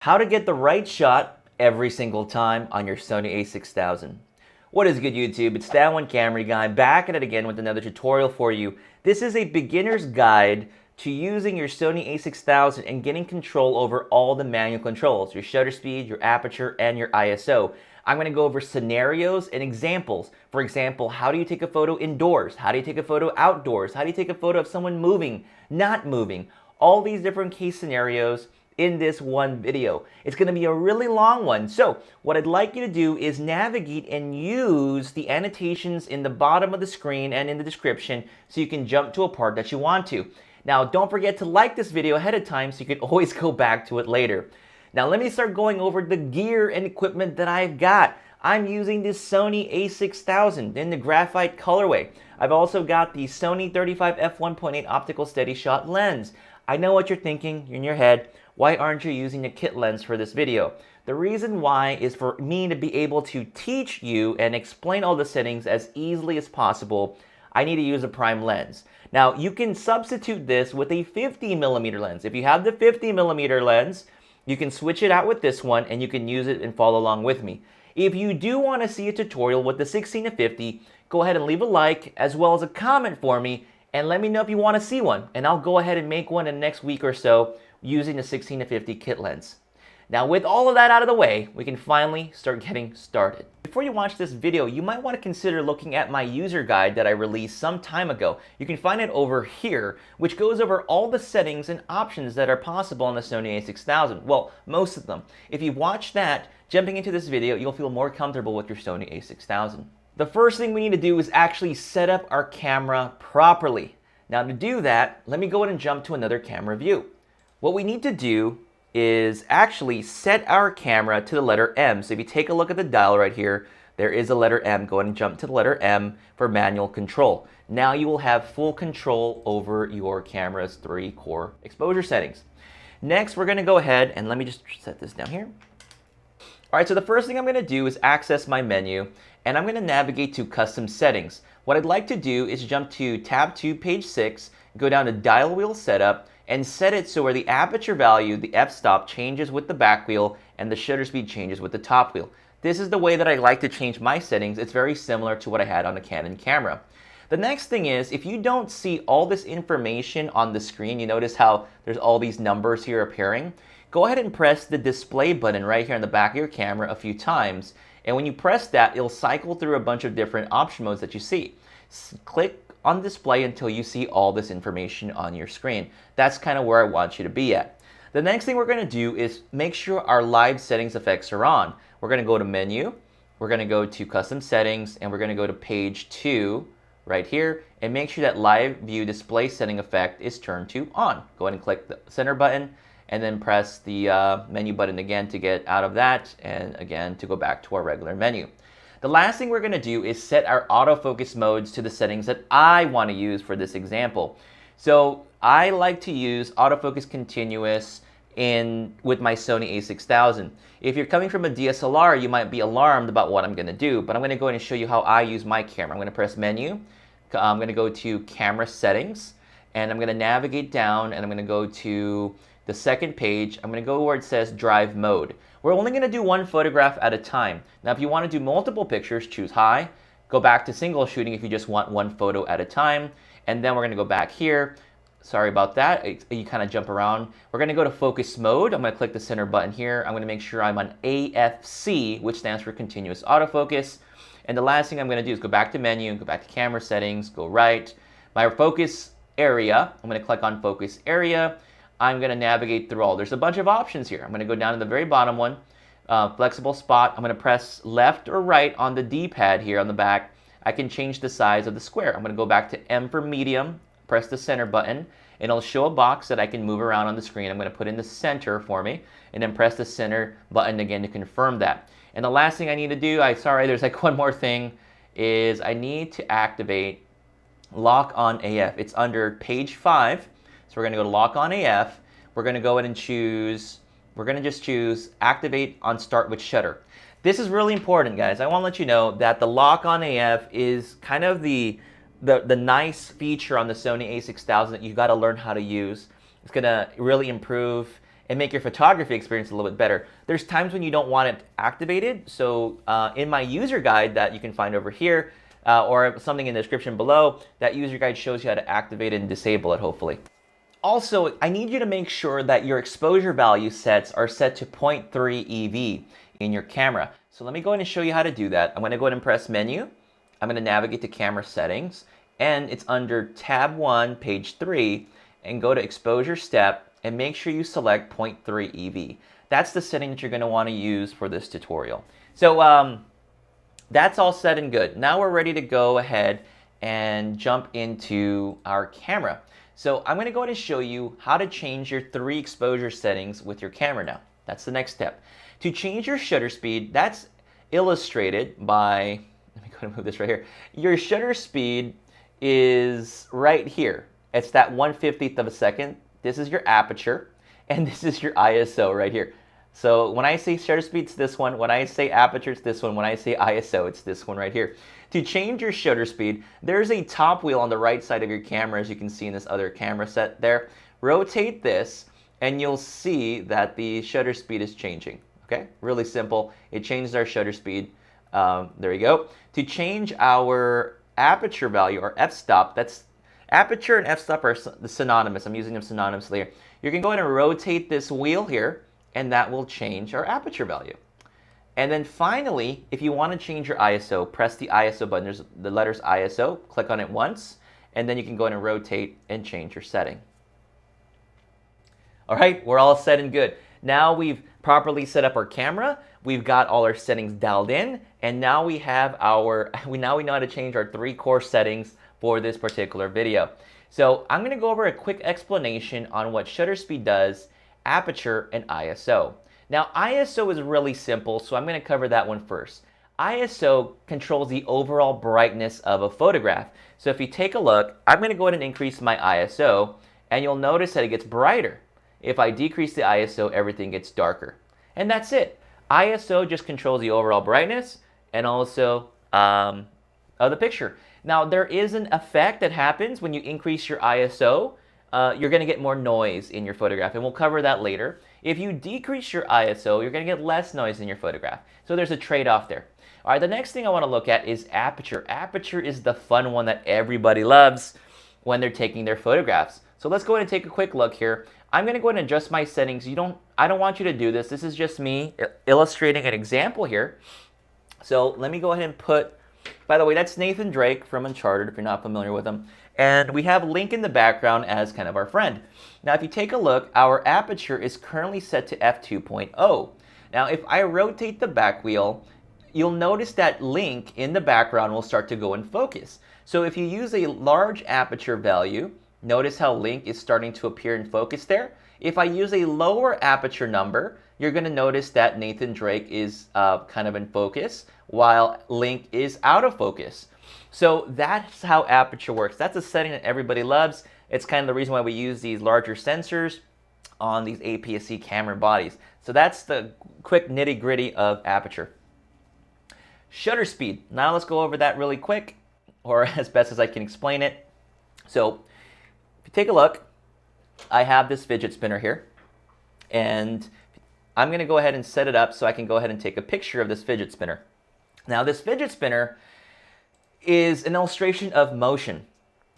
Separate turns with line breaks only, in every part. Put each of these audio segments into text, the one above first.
How to get the right shot every single time on your Sony a6000. What is good, YouTube? It's that one camera guy back at it again with another tutorial for you. This is a beginner's guide to using your Sony a6000 and getting control over all the manual controls, your shutter speed, your aperture, and your ISO. I'm going to go over scenarios and examples. For example, how do you take a photo indoors? How do you take a photo outdoors? How do you take a photo of someone moving, not moving? All these different case scenarios in this one video. It's going to be a really long one. So what I'd like you to do is navigate and use the annotations in the bottom of the screen and in the description so you can jump to a part that you want to. Now, don't forget to like this video ahead of time so you can always go back to it later. Now, let me start going over the gear and equipment that I've got. I'm using this Sony a6000 in the graphite colorway. I've also got the Sony 35 f1.8 optical steady shot lens. I know what you're thinking in your head. Why aren't you using a kit lens for this video? The reason why is for me to be able to teach you and explain all the settings as easily as possible. I need to use a prime lens. Now, you can substitute this with a 50mm lens. If you have the 50mm lens, you can switch it out with this one and you can use it and follow along with me. If you do want to see a tutorial with the 16-50, go ahead and leave a like as well as a comment for me and let me know if you want to see one. And I'll go ahead and make one in the next week or so using the 16-50 kit lens. Now, with all of that out of the way, we can finally start getting started. Before you watch this video, you might want to consider looking at my user guide that I released some time ago. You can find it over here, which goes over all the settings and options that are possible on the Sony a6000. Well, most of them. If you watch that, jumping into this video, you'll feel more comfortable with your Sony a6000. The first thing we need to do is actually set up our camera properly. Now, to do that, let me go ahead and jump to another camera view. What we need to do is actually set our camera to the letter M. So if you take a look at the dial right here, there is a letter M. Go ahead and jump to the letter M for manual control. Now you will have full control over your camera's 3 core exposure settings. Next, we're going to go ahead and let me just set this down here. All right, so the first thing I'm going to do is access my menu, and I'm going to navigate to custom settings. What I'd like to do is jump to tab 2, page 6, go down to dial wheel setup, and set it so where the aperture value, the f-stop, changes with the back wheel and the shutter speed changes with the top wheel. This is the way that I like to change my settings. It's very similar to what I had on a Canon camera. The next thing is, if you don't see all this information on the screen, you notice how there's all these numbers here appearing, go ahead and press the display button right here on the back of your camera a few times. And when you press that, it'll cycle through a bunch of different option modes that you see. Click on display until you see all this information on your screen. That's kind of where I want you to be at. The next thing we're going to do is make sure our live settings effects are on. We're going to go to menu, we're going to go to custom settings, and we're going to go to page 2 right here and make sure that live view display setting effect is turned to on. Go ahead and click the center button and then press the menu button again to get out of that and again to go back to our regular menu. The last thing we're going to do is set our autofocus modes to the settings that I want to use for this example. So I like to use autofocus continuous with my Sony a6000. If you're coming from a DSLR, you might be alarmed about what I'm going to do, but I'm going to go ahead and show you how I use my camera. I'm going to press menu, I'm going to go to camera settings, and I'm going to navigate down and I'm going to go to the second page. I'm going to go where it says drive mode. We're only going to do one photograph at a time. Now, if you want to do multiple pictures, choose high. Go back to single shooting if you just want one photo at a time. And then we're going to go back here. Sorry about that. You kind of jump around. We're going to go to focus mode. I'm going to click the center button here. I'm going to make sure I'm on AFC, which stands for continuous autofocus. And the last thing I'm going to do is go back to menu, go back to camera settings, go right. My focus area, I'm going to click on focus area. I'm going to navigate through all. There's a bunch of options here. I'm going to go down to the very bottom one, flexible spot. I'm going to press left or right on the D-pad here on the back. I can change the size of the square. I'm going to go back to M for medium, press the center button, and it'll show a box that I can move around on the screen. I'm going to put in the center for me, and then press the center button again to confirm that. And the last thing I need to do, there's like one more thing, is I need to activate Lock on AF. It's under page 5. So we're going to go to Lock on AF. We're going to go ahead and just choose Activate on Start with Shutter. This is really important, guys. I want to let you know that the Lock on AF is kind of the nice feature on the Sony a6000 that you got to learn how to use. It's going to really improve and make your photography experience a little bit better. There's times when you don't want it activated. So in my user guide that you can find over here, or something in the description below, that user guide shows you how to activate it and disable it, hopefully. Also, I need you to make sure that your exposure value sets are set to 0.3 EV in your camera. So let me go ahead and show you how to do that. I'm going to go ahead and press Menu. I'm going to navigate to Camera Settings, and it's under Tab 1, Page 3, and go to Exposure Step, and make sure you select 0.3 EV. That's the setting that you're going to want to use for this tutorial. So that's all set and good. Now we're ready to go ahead and jump into our camera. So I'm going to go ahead and show you how to change your 3 exposure settings with your camera now. That's the next step. To change your shutter speed, that's illustrated by, let me go ahead and move this right here. Your shutter speed is right here. It's that 1/50th of a second. This is your aperture, and this is your ISO right here. So when I say shutter speed, it's this one. When I say aperture, it's this one. When I say ISO, it's this one right here. To change your shutter speed, there's a top wheel on the right side of your camera, as you can see in this other camera set there. Rotate this, and you'll see that the shutter speed is changing. Okay, really simple. It changed our shutter speed. There you go. To change our aperture value, or f-stop, that's aperture and f-stop are synonymous. I'm using them synonymously here. You can go ahead and rotate this wheel here, and that will change our aperture value. And then finally, if you want to change your ISO, press the ISO button. There's the letters ISO. Click on it once, and then you can go ahead and rotate and change your setting. All right, we're all set and good. Now we've properly set up our camera. We've got all our settings dialed in, and now we have we know how to change our 3 core settings for this particular video. So I'm going to go over a quick explanation on what shutter speed does, aperture, and ISO. Now ISO is really simple, so I'm going to cover that one first. ISO controls the overall brightness of a photograph. So if you take a look, I'm going to go ahead and increase my ISO, and you'll notice that it gets brighter. If I decrease the ISO, everything gets darker. And that's it. ISO just controls the overall brightness and also of the picture. Now, there is an effect that happens when you increase your ISO. You're going to get more noise in your photograph, and we'll cover that later. If you decrease your ISO, you're going to get less noise in your photograph. So there's a trade-off there. All right, the next thing I want to look at is aperture. Aperture is the fun one that everybody loves when they're taking their photographs. So let's go ahead and take a quick look here. I'm going to go ahead and adjust my settings. I don't want you to do this. This is just me illustrating an example here. So let me go ahead and put, by the way, that's Nathan Drake from Uncharted, if you're not familiar with him. And we have Link in the background as kind of our friend. Now, if you take a look, our aperture is currently set to f2.0. Now, if I rotate the back wheel, you'll notice that Link in the background will start to go in focus. So if you use a large aperture value, notice how Link is starting to appear in focus there. If I use a lower aperture number, you're going to notice that Nathan Drake is kind of in focus, while Link is out of focus. So that's how aperture works. That's a setting that everybody loves. It's kind of the reason why we use these larger sensors on these APS-C camera bodies. So that's the quick nitty-gritty of aperture. Shutter speed. Now let's go over that really quick, or as best as I can explain it. So if you take a look, I have this fidget spinner here, and I'm going to go ahead and set it up so I can go ahead and take a picture of this fidget spinner. Now this fidget spinner is an illustration of motion.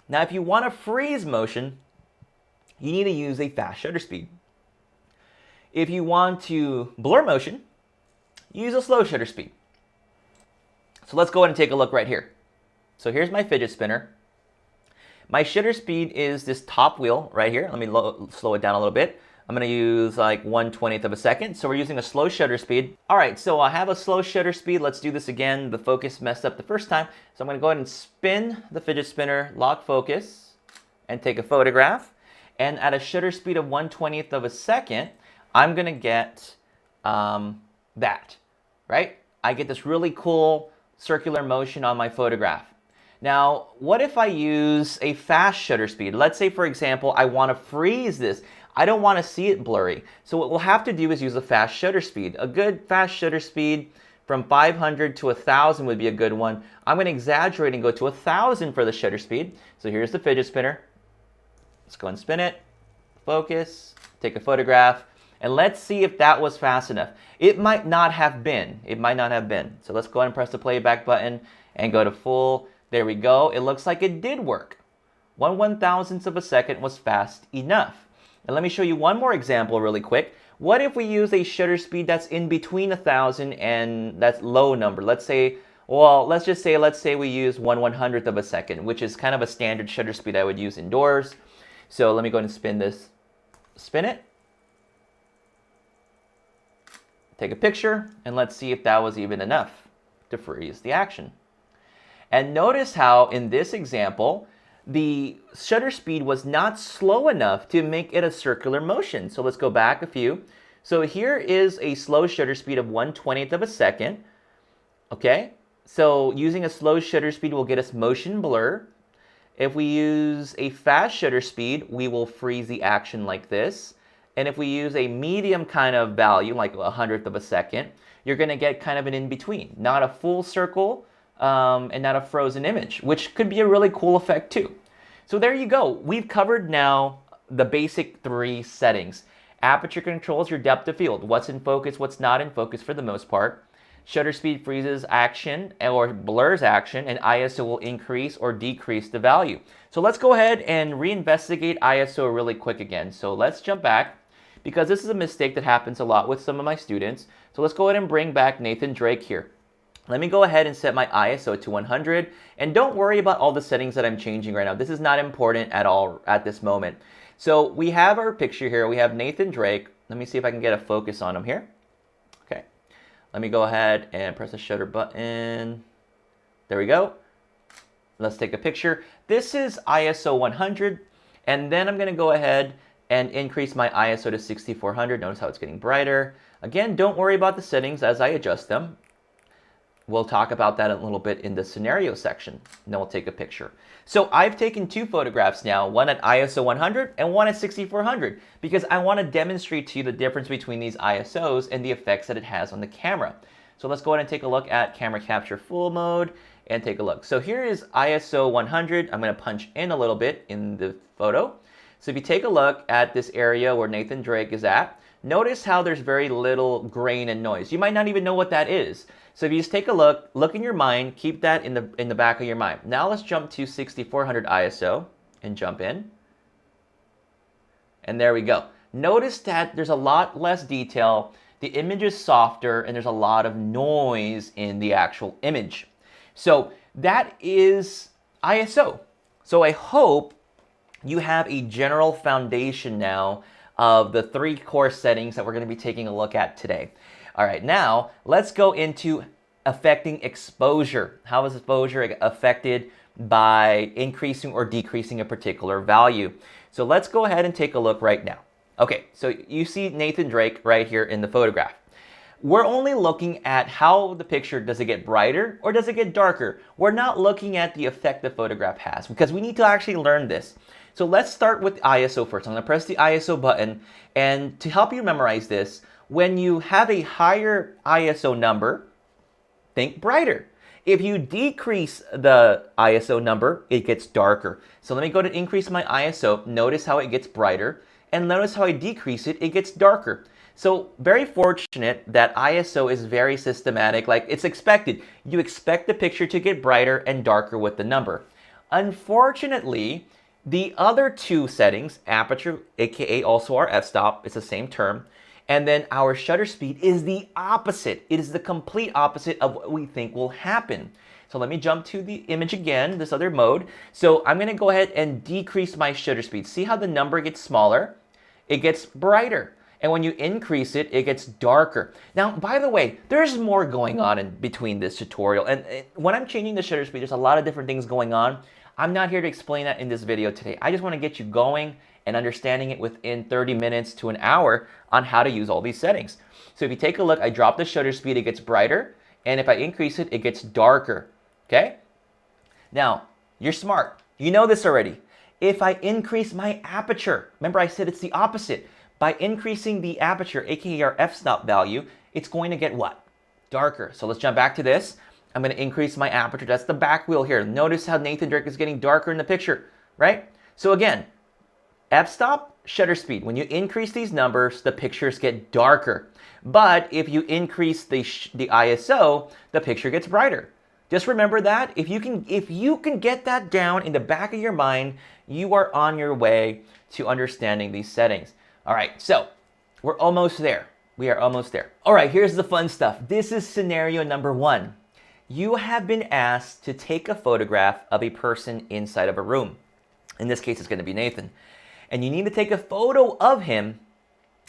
Now if you want to freeze motion, you need to use a fast shutter speed. If you want to blur motion, use a slow shutter speed. So let's go ahead and take a look right here. So here's my fidget spinner. My shutter speed is this top wheel right here. Let me slow it down a little bit. I'm going to use like 1/20th of a second. So we're using a slow shutter speed. All right, so I have a slow shutter speed. Let's do this again. The focus messed up the first time. So I'm going to go ahead and spin the fidget spinner, lock focus, and take a photograph. And at a shutter speed of 1/20th of a second, I'm going to get that, right? I get this really cool circular motion on my photograph. Now, what if I use a fast shutter speed? Let's say, for example, I want to freeze this. I don't want to see it blurry. So what we'll have to do is use a fast shutter speed. A good fast shutter speed from 500 to 1,000 would be a good one. I'm going to exaggerate and go to 1,000 for the shutter speed. So here's the fidget spinner. Let's go and spin it, focus, take a photograph. And let's see if that was fast enough. It might not have been. It might not have been. So let's go ahead and press the playback button and go to full. There we go. It looks like it did work. 1/1000th of a second was fast enough. And let me show you one more example really quick. What if we use a shutter speed that's in between 1000 and that's low number? Let's say, well, let's say we use 1/100th of a second, which is kind of a standard shutter speed I would use indoors. So let me go ahead and spin this. Spin it. Take a picture, and let's see if that was even enough to freeze the action. And notice how in this example, the shutter speed was not slow enough to make it a circular motion. So let's go back a few. So here is a slow shutter speed of 1/20th of a second. Okay, so using a slow shutter speed will get us motion blur. If we use a fast shutter speed, we will freeze the action like this. And if we use a medium kind of value, like 100th of a second, you're going to get kind of an in-between. Not a full circle and not a frozen image, which could be a really cool effect too. So there you go. We've covered now the basic 3 settings. Aperture controls your depth of field, what's in focus, what's not in focus for the most part. Shutter speed freezes action or blurs action, and ISO will increase or decrease the value. So let's go ahead and reinvestigate ISO really quick again. So let's jump back, because this is a mistake that happens a lot with some of my students. So let's go ahead and bring back Nathan Drake here. Let me go ahead and set my ISO to 100, and don't worry about all the settings that I'm changing right now. This is not important at all at this moment. So we have our picture here. We have Nathan Drake. Let me see if I can get a focus on him here. Okay. Let me go ahead and press the shutter button. There we go. Let's take a picture. This is ISO 100, and then I'm going to go ahead and increase my ISO to 6400. Notice how it's getting brighter. Again, don't worry about the settings as I adjust them. We'll talk about that a little bit in the scenario section. And then we'll take a picture. So I've taken 2 photographs now, one at ISO 100 and one at 6400, because I want to demonstrate to you the difference between these ISOs and the effects that it has on the camera. So let's go ahead and take a look at camera capture full mode and take a look. So here is ISO 100. I'm going to punch in a little bit in the photo. So if you take a look at this area where Nathan Drake is at, notice how there's very little grain and noise. You might not even know what that is. So if you just take a look in your mind, keep that in the back of your mind. Now let's jump to 6400 ISO and jump in. And there we go. Notice that there's a lot less detail, the image is softer, and there's a lot of noise in the actual image. So that is ISO. So I hope you have a general foundation now of the 3 core settings that we're going to be taking a look at today. All right, now let's go into affecting exposure. How is exposure affected by increasing or decreasing a particular value? So let's go ahead and take a look right now. Okay, so you see Nathan Drake right here in the photograph. We're only looking at how the picture, does it get brighter or does it get darker? We're not looking at the effect the photograph has, because we need to actually learn this. So let's start with ISO first. I'm going to press the ISO button, and to help you memorize this, when you have a higher ISO number, think brighter. If you decrease the ISO number, it gets darker. So let me go to increase my ISO. Notice how it gets brighter, and notice how I decrease it, it gets darker. So very fortunate that ISO is very systematic, like it's expected. You expect the picture to get brighter and darker with the number. Unfortunately, the other 2 settings, aperture, aka also our f-stop, it's the same term, and then our shutter speed is the opposite. It is the complete opposite of what we think will happen. So let me jump to the image again, this other mode. So I'm going to go ahead and decrease my shutter speed. See how the number gets smaller? It gets brighter. And when you increase it, it gets darker. Now, by the way, there's more going on in between this tutorial. And when I'm changing the shutter speed, there's a lot of different things going on. I'm not here to explain that in this video today. I just want to get you going and understanding it within 30 minutes to an hour on how to use all these settings. So if you take a look, I drop the shutter speed, it gets brighter. And if I increase it, it gets darker. Okay? Now, you're smart. You know this already. If I increase my aperture, remember I said it's the opposite. By increasing the aperture, aka our f-stop value, it's going to get what? Darker. So let's jump back to this. I'm going to increase my aperture. That's the back wheel here. Notice how Nathan Drake is getting darker in the picture, right? So again, f-stop, shutter speed. When you increase these numbers, the pictures get darker. But if you increase the ISO, the picture gets brighter. Just remember that. If you can get that down in the back of your mind, you are on your way to understanding these settings. All right, so we're almost there. We are almost there. All right, here's the fun stuff. This is scenario number 1. You have been asked to take a photograph of a person inside of a room. In this case, it's going to be Nathan. And you need to take a photo of him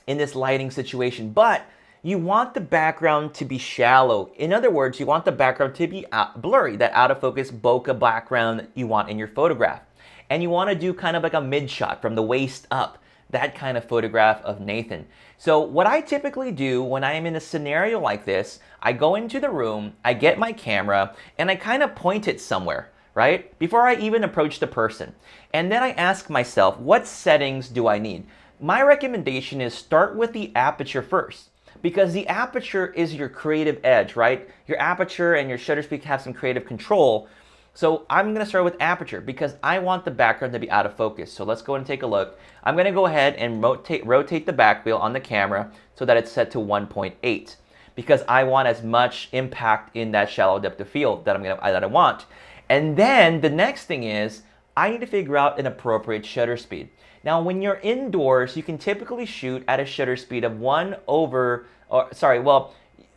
in this lighting situation, but you want the background to be shallow. In other words, you want the background to be blurry, that out of focus bokeh background that you want in your photograph. And you want to do kind of like a mid shot from the waist up, that kind of photograph of Nathan. So what I typically do when I am in a scenario like this, I go into the room, I get my camera, and I kind of point it somewhere, right? Before I even approach the person. And then I ask myself, what settings do I need? My recommendation is start with the aperture first, because the aperture is your creative edge, right? Your aperture and your shutter speed have some creative control. So I'm going to start with aperture because I want the background to be out of focus. So let's go and take a look. I'm going to go ahead and rotate the back wheel on the camera so that it's set to 1.8 because I want as much impact in that shallow depth of field that I want. And then the next thing is I need to figure out an appropriate shutter speed. Now, when you're indoors, you can typically shoot at a shutter speed of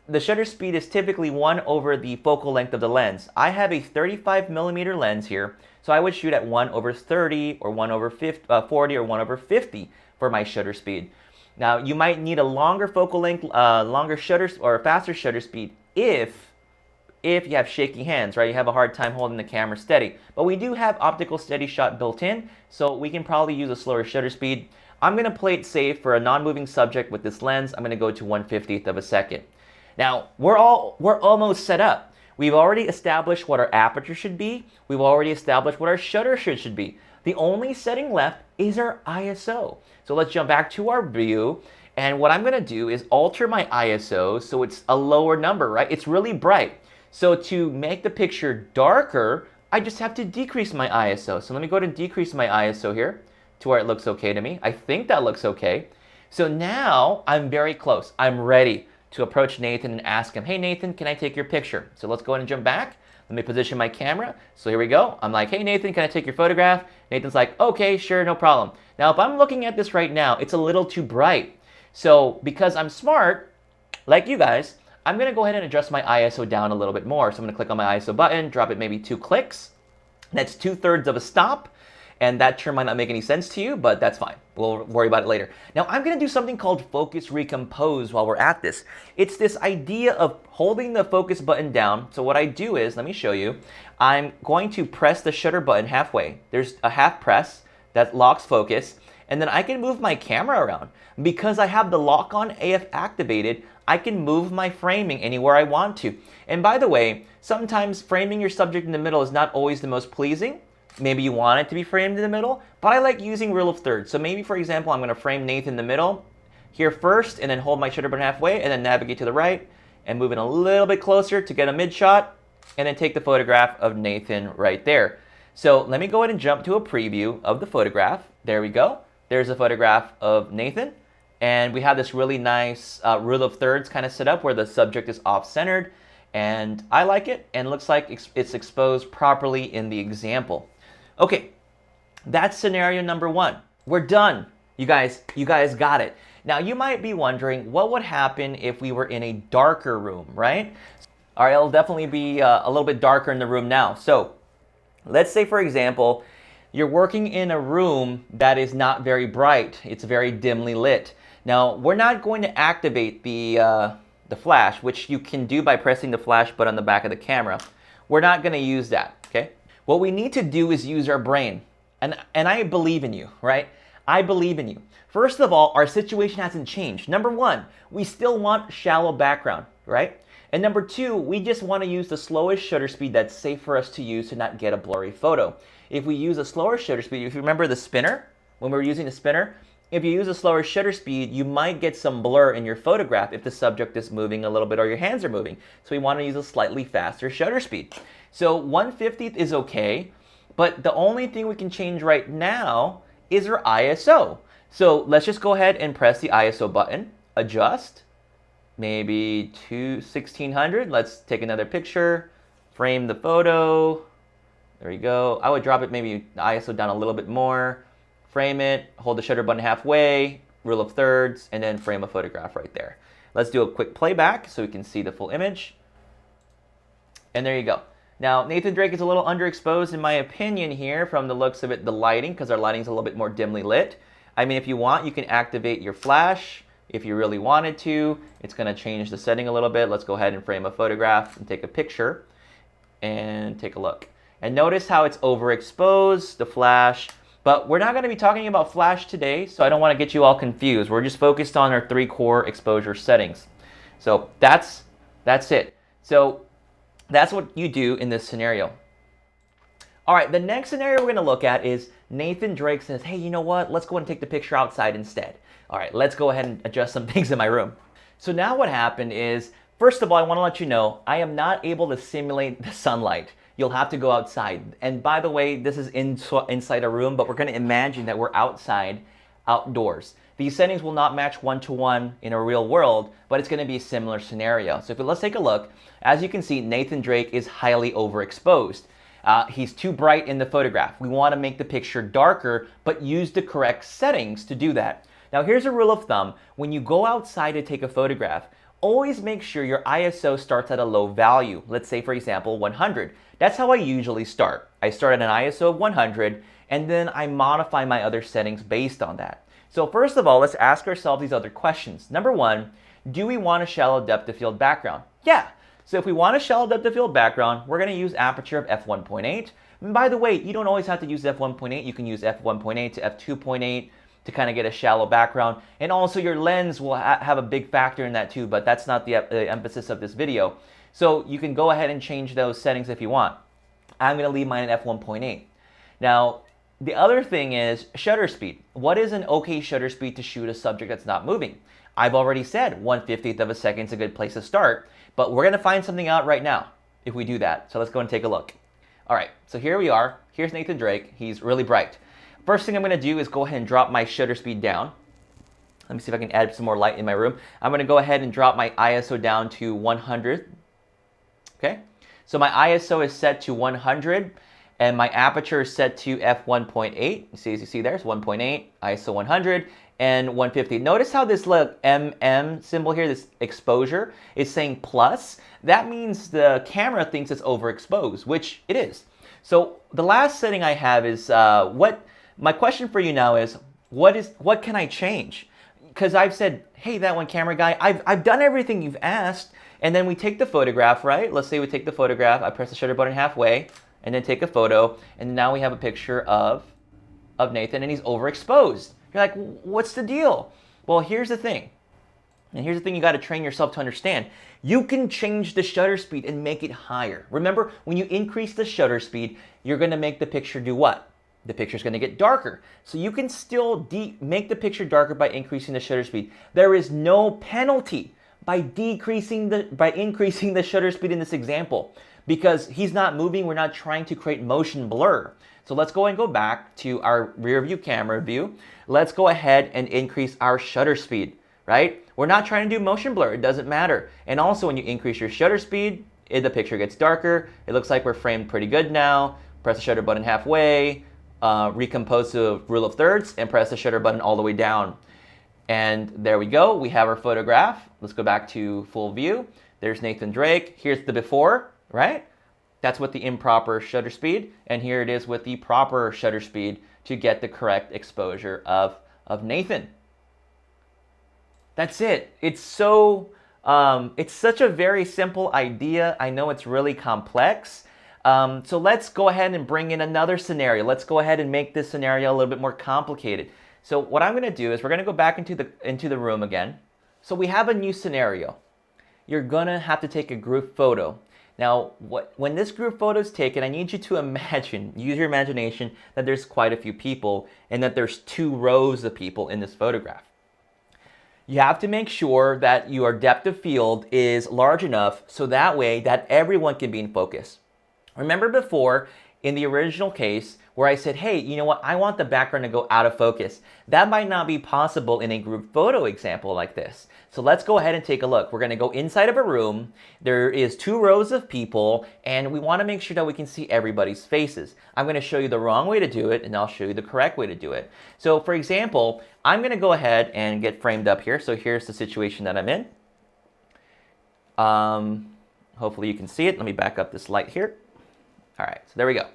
the shutter speed is typically 1 over the focal length of the lens. I have a 35mm lens here, so I would shoot at 1 over 30 or 1 over 40 or 1 over 50 for my shutter speed. Now, you might need a longer focal length, longer shutter or a faster shutter speed if you have shaky hands, right? You have a hard time holding the camera steady. But we do have optical steady shot built in, so we can probably use a slower shutter speed. I'm gonna play it safe for a non-moving subject with this lens. I'm gonna go to 1/50th of a second. Now, we're almost set up. We've already established what our aperture should be. We've already established what our shutter should be. The only setting left is our ISO. So let's jump back to our view. And what I'm gonna do is alter my ISO so it's a lower number, right? It's really bright. So to make the picture darker, I just have to decrease my ISO. So let me go ahead and decrease my ISO here to where it looks okay to me. I think that looks okay. So now I'm very close. I'm ready to approach Nathan and ask him, hey Nathan, can I take your picture? So let's go ahead and jump back. Let me position my camera. So here we go. I'm like, hey Nathan, can I take your photograph? Nathan's like, okay, sure, no problem. Now, if I'm looking at this right now, it's a little too bright. So because I'm smart, like you guys, I'm gonna go ahead and adjust my ISO down a little bit more. So I'm gonna click on my ISO button, drop it maybe 2 clicks. That's 2/3 of a stop. And that term might not make any sense to you, but that's fine. We'll worry about it later. Now, I'm gonna do something called focus recompose while we're at this. It's this idea of holding the focus button down. So what I do is, let me show you. I'm going to press the shutter button halfway. There's a half press that locks focus, and then I can move my camera around. Because I have the lock on AF activated, I can move my framing anywhere I want to. And by the way, sometimes framing your subject in the middle is not always the most pleasing. Maybe you want it to be framed in the middle, but I like using rule of thirds. So maybe, for example, I'm gonna frame Nathan in the middle here first, and then hold my shutter button halfway, and then navigate to the right, and move it a little bit closer to get a mid shot, and then take the photograph of Nathan right there. So let me go ahead and jump to a preview of the photograph. There we go. There's a photograph of Nathan. And we have this really nice rule of thirds kind of set up where the subject is off-centered. And I like it, and it looks like it's exposed properly in the example. Okay, that's scenario number 1. We're done. You guys got it. Now, you might be wondering, what would happen if we were in a darker room, right? All right, it'll definitely be a little bit darker in the room now. So let's say, for example, you're working in a room that is not very bright. It's very dimly lit. Now, we're not going to activate the flash, which you can do by pressing the flash button on the back of the camera. We're not going to use that, okay? What we need to do is use our brain. And I believe in you, right? I believe in you. First of all, our situation hasn't changed. Number 1, we still want shallow background, right? And number 2, we just want to use the slowest shutter speed that's safe for us to use to not get a blurry photo. If we use a slower shutter speed, if you remember the spinner, when we were using the spinner, if you use a slower shutter speed, you might get some blur in your photograph if the subject is moving a little bit or your hands are moving. So we want to use a slightly faster shutter speed. So 1/50th is okay, but the only thing we can change right now is our ISO. So let's just go ahead and press the ISO button, adjust, maybe to 1600. Let's take another picture, frame the photo. There we go. I would drop it maybe the ISO down a little bit more, frame it, hold the shutter button halfway, rule of thirds, and then frame a photograph right there. Let's do a quick playback so we can see the full image. And there you go. Now, Nathan Drake is a little underexposed in my opinion here from the looks of it, the lighting, because our lighting is a little bit more dimly lit. I mean, if you want, you can activate your flash if you really wanted to. It's going to change the setting a little bit. Let's go ahead and frame a photograph and take a picture and take a look. And notice how it's overexposed, the flash. But we're not going to be talking about flash today, so I don't want to get you all confused. We're just focused on our 3 core exposure settings. So that's it. So that's what you do in this scenario. All right, the next scenario we're going to look at is Nathan Drake says, hey, you know what? Let's go and take the picture outside instead. All right, let's go ahead and adjust some things in my room. So now what happened is, first of all, I want to let you know, I am not able to simulate the sunlight. You'll have to go outside. And by the way, this is inside a room, but we're going to imagine that we're outside, outdoors. These settings will not match one-to-one in a real world, but it's going to be a similar scenario. So let's take a look. As you can see, Nathan Drake is highly overexposed. He's too bright in the photograph. We want to make the picture darker, but use the correct settings to do that. Now here's a rule of thumb. When you go outside to take a photograph, always make sure your ISO starts at a low value. Let's say, for example, 100. That's how I usually start. I start at an ISO of 100, and then I modify my other settings based on that. So first of all, let's ask ourselves these other questions. Number one, do we want a shallow depth of field background? Yeah. So if we want a shallow depth of field background, we're going to use aperture of f1.8. And by the way, you don't always have to use f1.8. You can use f1.8 to f2.8 to kind of get a shallow background. And also your lens will have a big factor in that too, but that's not the emphasis of this video. So you can go ahead and change those settings if you want. I'm going to leave mine at f1.8. Now, the other thing is shutter speed. What is an okay shutter speed to shoot a subject that's not moving? I've already said 1/50th of a second is a good place to start, but we're going to find something out right now if we do that. So let's go and take a look. All right, so here we are. Here's Nathan Drake. He's really bright. First thing I'm going to do is go ahead and drop my shutter speed down. Let me see if I can add some more light in my room. I'm going to go ahead and drop my ISO down to 100. Okay, so my ISO is set to 100. And my aperture is set to f1.8. As you see there, it's 1.8, ISO 100, and 150. Notice how this MM symbol here, this exposure, is saying plus. That means the camera thinks it's overexposed, which it is. So the last setting I have is, my question for you now is, what can I change? Because I've said, hey, that one camera guy, I've done everything you've asked. And then we take the photograph, right? Let's say we take the photograph, I press the shutter button halfway, and then take a photo, and now we have a picture of Nathan, and he's overexposed. You're like, what's the deal? Well, here's the thing. And here's the thing you got to train yourself to understand. You can change the shutter speed and make it higher. Remember, when you increase the shutter speed, you're going to make the picture do what? The picture's going to get darker. So you can still make the picture darker by increasing the shutter speed. There is no penalty by increasing the shutter speed in this example. Because he's not moving, we're not trying to create motion blur. So let's go and go back to our rear view camera view. Let's go ahead and increase our shutter speed, right? We're not trying to do motion blur, it doesn't matter. And also when you increase your shutter speed, the picture gets darker. It looks like we're framed pretty good now. Press the shutter button halfway, recompose to rule of thirds, and press the shutter button all the way down. And there we go, we have our photograph. Let's go back to full view. There's Nathan Drake, here's the before. Right? That's with the improper shutter speed, and here it is with the proper shutter speed to get the correct exposure of Nathan. That's it. It's such a very simple idea. I know it's really complex. So let's go ahead and bring in another scenario. Let's go ahead and make this scenario a little bit more complicated. So what I'm going to do is we're going to go back into the room again. So we have a new scenario. You're going to have to take a group photo. Now, when this group photo is taken, I need you to imagine, use your imagination, that there's quite a few people and that there's 2 rows of people in this photograph. You have to make sure that your depth of field is large enough so that way that everyone can be in focus. Remember before, in the original case where I said, hey, you know what, I want the background to go out of focus. That might not be possible in a group photo example like this. So let's go ahead and take a look. We're going to go inside of a room. There is 2 rows of people, and we want to make sure that we can see everybody's faces. I'm going to show you the wrong way to do it, and I'll show you the correct way to do it. So for example, I'm going to go ahead and get framed up here. So here's the situation that I'm in. Hopefully you can see it. Let me back up this light here. All right, so there we go.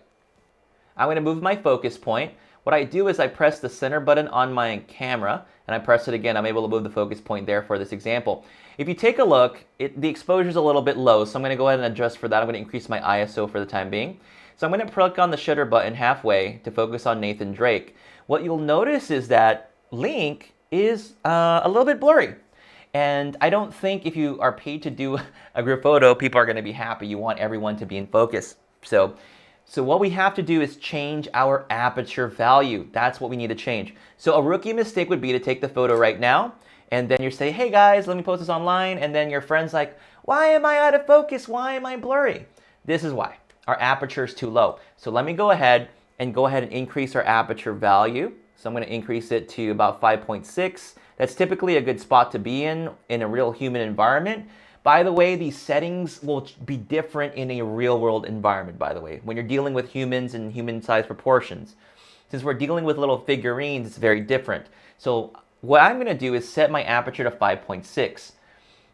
I'm going to move my focus point. What I do is I press the center button on my camera, and I press it again. I'm able to move the focus point there for this example. If you take a look, the exposure is a little bit low, so I'm going to go ahead and adjust for that. I'm going to increase my ISO for the time being. So I'm going to click on the shutter button halfway to focus on Nathan Drake. What you'll notice is that Link is a little bit blurry. And I don't think if you are paid to do a group photo, people are going to be happy. You want everyone to be in focus. So what we have to do is change our aperture value. That's what we need to change. So a rookie mistake would be to take the photo right now, and then you say, hey guys, let me post this online, and then your friend's like, why am I out of focus? Why am I blurry? This is why. Our aperture is too low. So let me go ahead and increase our aperture value. So I'm going to increase it to about 5.6. That's typically a good spot to be in a real human environment. By the way, these settings will be different in a real-world environment, by the way, when you're dealing with humans and human-sized proportions. Since we're dealing with little figurines, it's very different. So what I'm going to do is set my aperture to 5.6.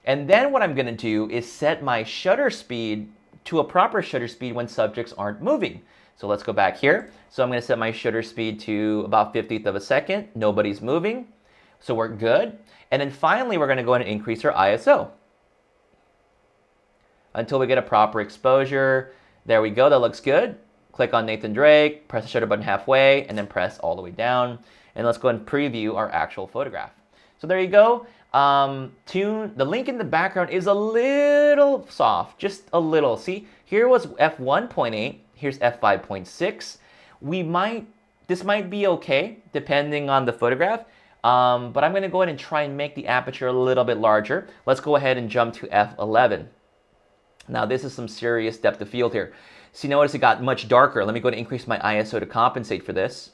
And then what I'm going to do is set my shutter speed to a proper shutter speed when subjects aren't moving. So let's go back here. So I'm going to set my shutter speed to about 50th of a second. Nobody's moving. So we're good. And then finally, we're going to go ahead and increase our ISO until we get a proper exposure. There we go. That looks good. Click on Nathan Drake, press the shutter button halfway, and then press all the way down. And let's go ahead and preview our actual photograph. So there you go. The link in the background is a little soft, just a little. See, here was f1.8. Here's f5.6. This might be okay depending on the photograph. But I'm going to go ahead and try and make the aperture a little bit larger. Let's go ahead and jump to f11. Now this is some serious depth of field here. See, notice it got much darker. Let me go ahead and increase my ISO to compensate for this.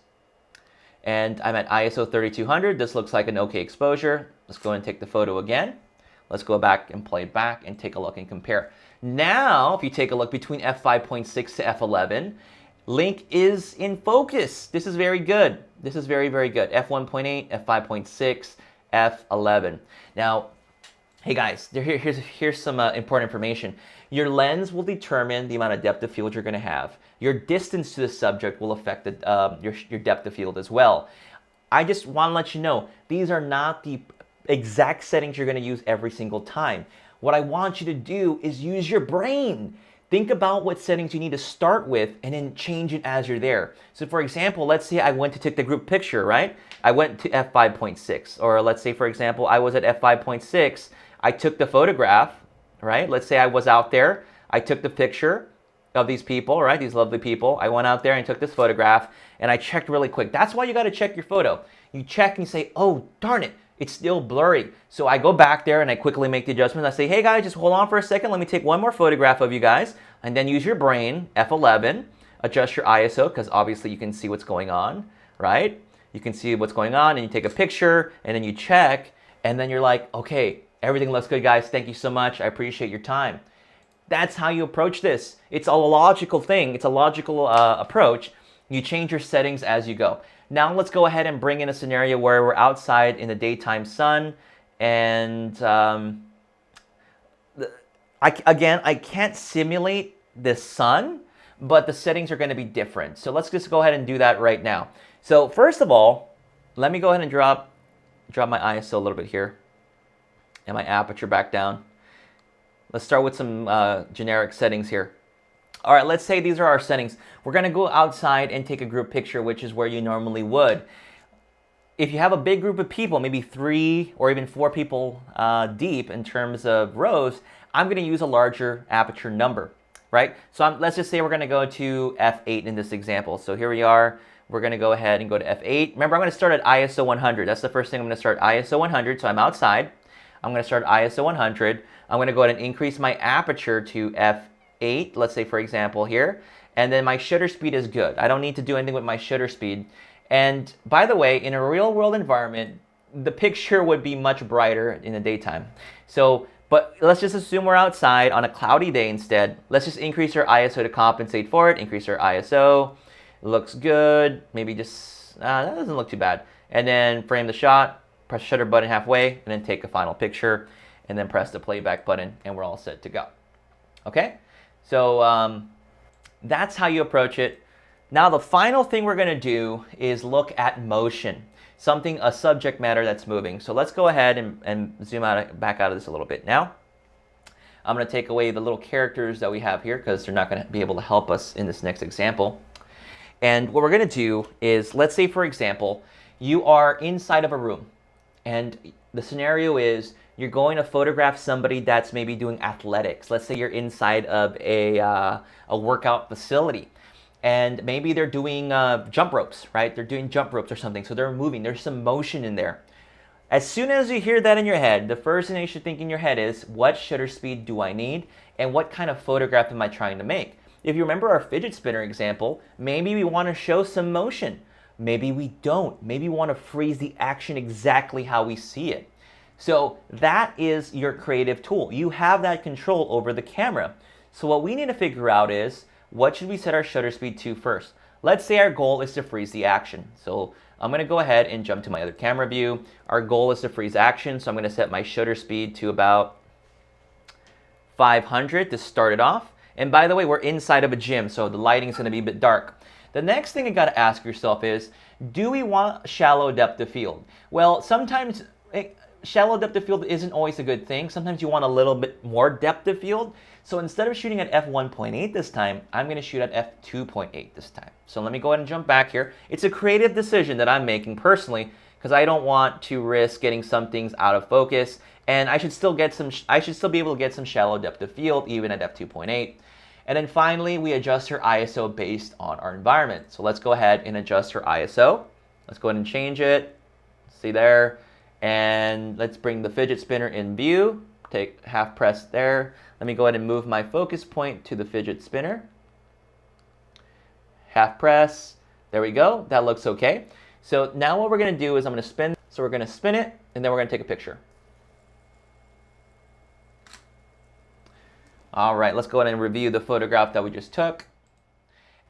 And I'm at ISO 3200. This looks like an okay exposure. Let's go ahead and take the photo again. Let's go back and play it back and take a look and compare. Now, if you take a look between f5.6 to f11, Link is in focus. This is very good. This is very, very good. f1.8, f5.6, f11. Now, hey guys, here's some important information. Your lens will determine the amount of depth of field you're going to have. Your distance to the subject will affect your depth of field as well. I just want to let you know, these are not the exact settings you're going to use every single time. What I want you to do is use your brain. Think about what settings you need to start with and then change it as you're there. So for example, let's say I went to take the group picture, right? I went to f5.6, or let's say, for example, I was at f5.6. I took the photograph, right? Let's say I was out there. I took the picture of these people, right? These lovely people. I went out there and took this photograph, and I checked really quick. That's why you got to check your photo. You check and you say, oh, darn it, it's still blurry. So I go back there and I quickly make the adjustment. I say, hey guys, just hold on for a second. Let me take one more photograph of you guys, and then use your brain, F11, adjust your ISO, because obviously you can see what's going on, right? You can see what's going on, and you take a picture, and then you check, and then you're like, okay, everything looks good, guys. Thank you so much. I appreciate your time. That's how you approach this. It's a logical thing. It's a logical approach. You change your settings as you go. Now let's go ahead and bring in a scenario where we're outside in the daytime sun, and I can't simulate the sun, but the settings are going to be different. So let's just go ahead and do that right now. So first of all, let me go ahead and drop my ISO a little bit here and my aperture back down. Let's start with some generic settings here. All right, let's say these are our settings. We're going to go outside and take a group picture, which is where you normally would. If you have a big group of people, maybe 3 or even 4 people deep in terms of rows, I'm going to use a larger aperture number, right? So let's just say we're going to go to f8 in this example. So here we are. We're going to go ahead and go to f8. Remember, I'm going to start at ISO 100. That's the first thing I'm going to start, ISO 100. So I'm outside. I'm going to start ISO 100. I'm going to go ahead and increase my aperture to f8, let's say, for example, here. And then my shutter speed is good. I don't need to do anything with my shutter speed. And by the way, in a real world environment, the picture would be much brighter in the daytime. So, but let's just assume we're outside on a cloudy day instead. Let's just increase our ISO to compensate for it. Increase our ISO. Looks good. Maybe just, that doesn't look too bad. And then frame the shot, press the shutter button halfway, and then take a final picture, and then press the playback button, and we're all set to go. Okay? So that's how you approach it. Now the final thing we're going to do is look at motion, a subject matter that's moving. So let's go ahead and zoom back out of this a little bit. Now I'm going to take away the little characters that we have here because they're not going to be able to help us in this next example. And what we're going to do is, let's say for example, you are inside of a room, and the scenario is you're going to photograph somebody that's maybe doing athletics. Let's say you're inside of a workout facility, and maybe they're doing jump ropes, right? They're doing jump ropes or something, so they're moving. There's some motion in there. As soon as you hear that in your head, the first thing you should think in your head is, what shutter speed do I need, and what kind of photograph am I trying to make? If you remember our fidget spinner example, maybe we want to show some motion. Maybe we don't. Maybe we want to freeze the action exactly how we see it. So that is your creative tool. You have that control over the camera. So what we need to figure out is, what should we set our shutter speed to first? Let's say our goal is to freeze the action. So I'm going to go ahead and jump to my other camera view. Our goal is to freeze action, so I'm going to set my shutter speed to about 500 to start it off. And by the way, we're inside of a gym, so the lighting is going to be a bit dark. The next thing you got to ask yourself is, do we want shallow depth of field? Well, sometimes shallow depth of field isn't always a good thing. Sometimes you want a little bit more depth of field. So instead of shooting at f1.8 this time, I'm going to shoot at f2.8 this time. So let me go ahead and jump back here. It's a creative decision that I'm making personally, because I don't want to risk getting some things out of focus, and I should still be able to get some shallow depth of field even at f2.8. And then finally, we adjust her ISO based on our environment. So let's go ahead and adjust her ISO. Let's go ahead and change it. See there. And let's bring the fidget spinner in view. Take half press there. Let me go ahead and move my focus point to the fidget spinner. Half press. There we go. That looks okay. So now what we're going to do is I'm going to spin. So we're going to spin it, and then we're going to take a picture. All right, let's go ahead and review the photograph that we just took.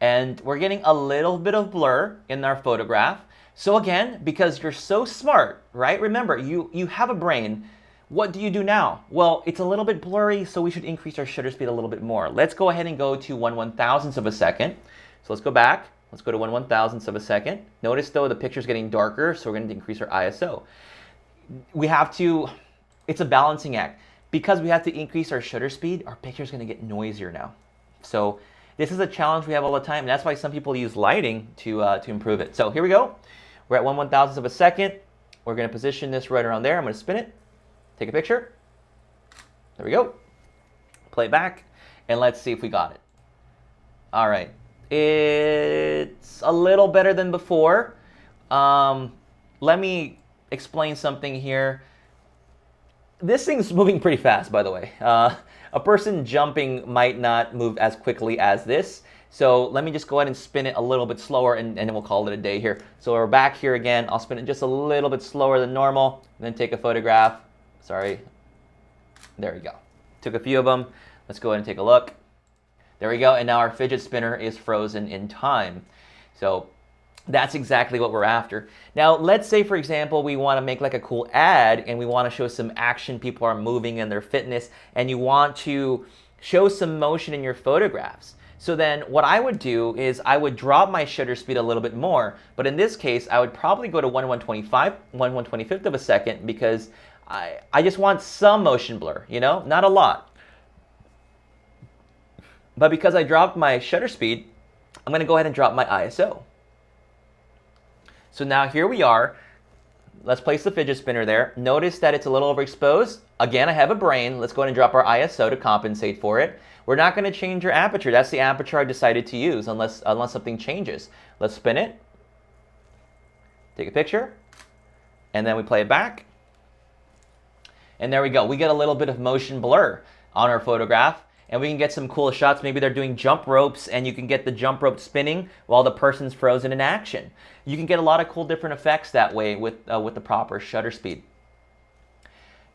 And we're getting a little bit of blur in our photograph. So again, because you're so smart, right? Remember, you have a brain. What do you do now? Well, it's a little bit blurry, so we should increase our shutter speed a little bit more. Let's go ahead and go to 1/1000th of a second. So let's go back. Let's go to 1/1000th of a second. Notice though, the picture's getting darker, so we're going to increase our ISO. It's a balancing act. Because we have to increase our shutter speed, our picture's going to get noisier now. So this is a challenge we have all the time, and that's why some people use lighting to improve it. So here we go. We're at 1/1000th of a second. We're going to position this right around there. I'm going to spin it, take a picture. There we go. Play it back, and let's see if we got it. All right. It's a little better than before. Let me explain something here. This thing's moving pretty fast, by the way. A person jumping might not move as quickly as this. So let me just go ahead and spin it a little bit slower, and then we'll call it a day here. So we're back here again. I'll spin it just a little bit slower than normal, and then take a photograph. Sorry. There we go. Took a few of them. Let's go ahead and take a look. There we go. And now our fidget spinner is frozen in time. So that's exactly what we're after. Now, let's say, for example, we want to make like a cool ad, and we want to show some action. People are moving in their fitness, and you want to show some motion in your photographs. So then what I would do is I would drop my shutter speed a little bit more. But in this case, I would probably go to 1/125th of a second, because I just want some motion blur, you know, not a lot. But because I dropped my shutter speed, I'm going to go ahead and drop my ISO. So now here we are. Let's place the fidget spinner there. Notice that it's a little overexposed. Again, I have a brain. Let's go ahead and drop our ISO to compensate for it. We're not going to change our aperture. That's the aperture I decided to use unless something changes. Let's spin it. Take a picture. And then we play it back. And there we go. We get a little bit of motion blur on our photograph. and we can get some cool shots. Maybe they're doing jump ropes, and you can get the jump rope spinning while the person's frozen in action. You can get a lot of cool different effects that way with the proper shutter speed.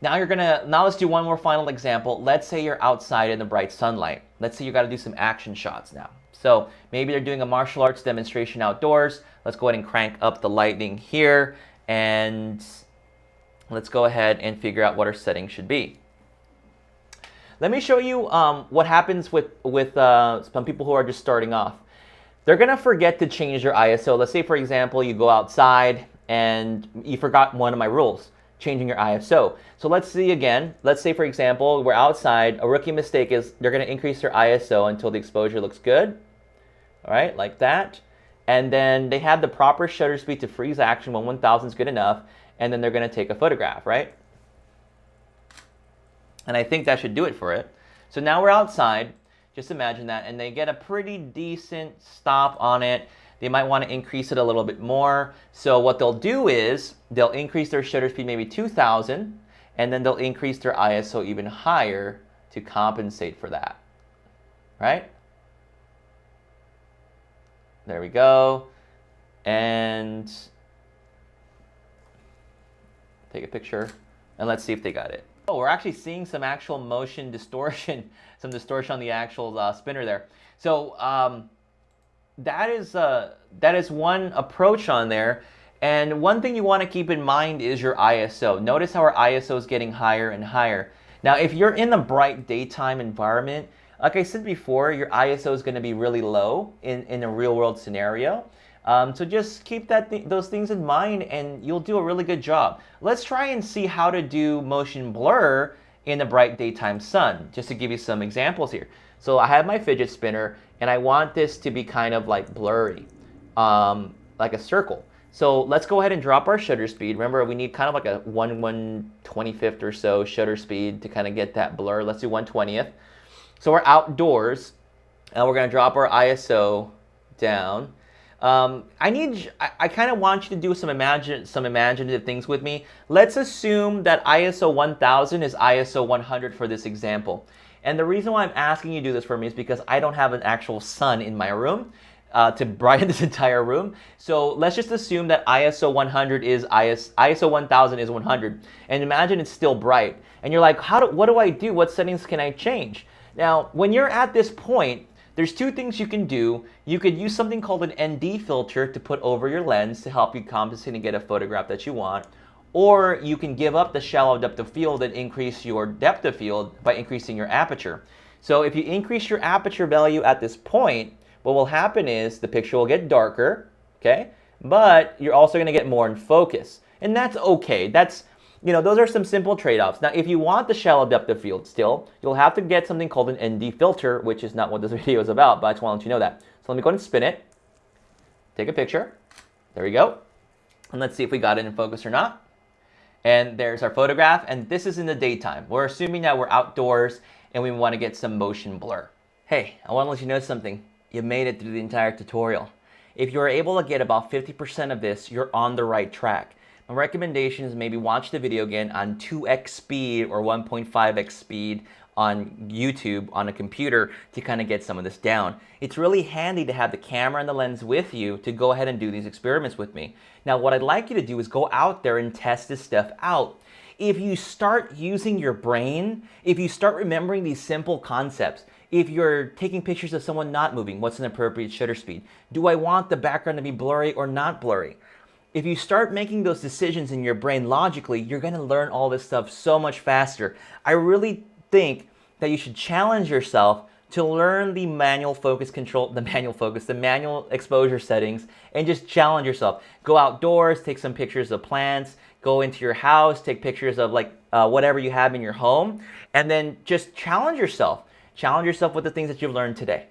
Now let's do one more final example. Let's say you're outside in the bright sunlight. Let's say you got to do some action shots now. So maybe they're doing a martial arts demonstration outdoors. Let's go ahead and crank up the lighting here, and let's go ahead and figure out what our settings should be. Let me show you what happens with some people who are just starting off. They're going to forget to change their ISO. Let's say, for example, you go outside and you forgot one of my rules, changing your ISO. So let's see again. Let's say, for example, we're outside. A rookie mistake is they're going to increase their ISO until the exposure looks good. All right, like that. And then they have the proper shutter speed to freeze action when 1000 is good enough. And then they're going to take a photograph, right? And I think that should do it for it. So now we're outside. Just imagine that. And they get a pretty decent stop on it. They might want to increase it a little bit more. So what they'll do is they'll increase their shutter speed maybe 2000. And then they'll increase their ISO even higher to compensate for that. Right? There we go. And take a picture. And let's see if they got it. Oh, we're actually seeing some actual motion distortion, some distortion on the actual spinner there. So that is one approach on there. And one thing you want to keep in mind is your ISO. Notice how our ISO is getting higher and higher. Now, if you're in the bright daytime environment, like I said before, your ISO is going to be really low in a real world scenario. So just keep those things in mind, and you'll do a really good job. Let's try and see how to do motion blur in the bright daytime sun, just to give you some examples here. So I have my fidget spinner, and I want this to be kind of like blurry, like a circle. So let's go ahead and drop our shutter speed. Remember, we need kind of like a 1/125th or so shutter speed to kind of get that blur. Let's do 1/20th. So we're outdoors, and we're going to drop our ISO down. I kind of want you to do some imaginative things with me. Let's assume that ISO 1000 is ISO 100 for this example. And the reason why I'm asking you to do this for me is because I don't have an actual sun in my room to brighten this entire room. So let's just assume that ISO 100 is ISO 1000 is 100. And imagine it's still bright. And you're like, what do I do? What settings can I change? Now, when you're at this point, there's two things you can do. You could use something called an ND filter to put over your lens to help you compensate and get a photograph that you want. Or you can give up the shallow depth of field and increase your depth of field by increasing your aperture. So if you increase your aperture value at this point, what will happen is the picture will get darker, okay? But you're also going to get more in focus. And that's okay. Those are some simple trade-offs. Now, if you want the shallow depth of field still, you'll have to get something called an ND filter, which is not what this video is about, but I just want to let you know that. So let me go ahead and spin it. Take a picture. There we go. And let's see if we got it in focus or not. And there's our photograph, and this is in the daytime. We're assuming that we're outdoors, and we want to get some motion blur. Hey, I want to let you know something. You made it through the entire tutorial. If you're able to get about 50% of this, you're on the right track. My recommendation is maybe watch the video again on 2x speed or 1.5x speed on YouTube on a computer to kind of get some of this down. It's really handy to have the camera and the lens with you to go ahead and do these experiments with me. Now, what I'd like you to do is go out there and test this stuff out. If you start using your brain, if you start remembering these simple concepts, if you're taking pictures of someone not moving, what's an appropriate shutter speed? Do I want the background to be blurry or not blurry? If you start making those decisions in your brain logically, you're going to learn all this stuff so much faster. I really think that you should challenge yourself to learn the manual exposure settings, and just challenge yourself. Go outdoors, take some pictures of plants, go into your house, take pictures of whatever you have in your home, and then just challenge yourself. Challenge yourself with the things that you've learned today.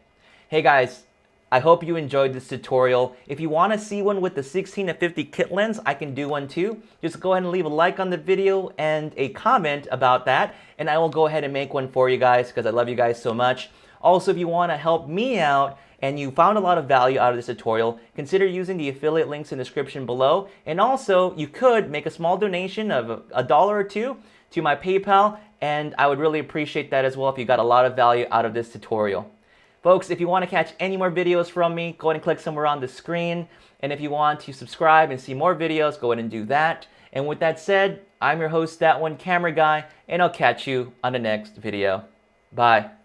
Hey guys, I hope you enjoyed this tutorial. If you want to see one with the 16-50 kit lens, I can do one too. Just go ahead and leave a like on the video and a comment about that, and I will go ahead and make one for you guys because I love you guys so much. Also, if you want to help me out and you found a lot of value out of this tutorial, consider using the affiliate links in the description below. And also, you could make a small donation of $1 or $2 to my PayPal and I would really appreciate that as well if you got a lot of value out of this tutorial. Folks, if you want to catch any more videos from me, go ahead and click somewhere on the screen. And if you want to subscribe and see more videos, go ahead and do that. And with that said, I'm your host, That One Camera Guy, and I'll catch you on the next video. Bye.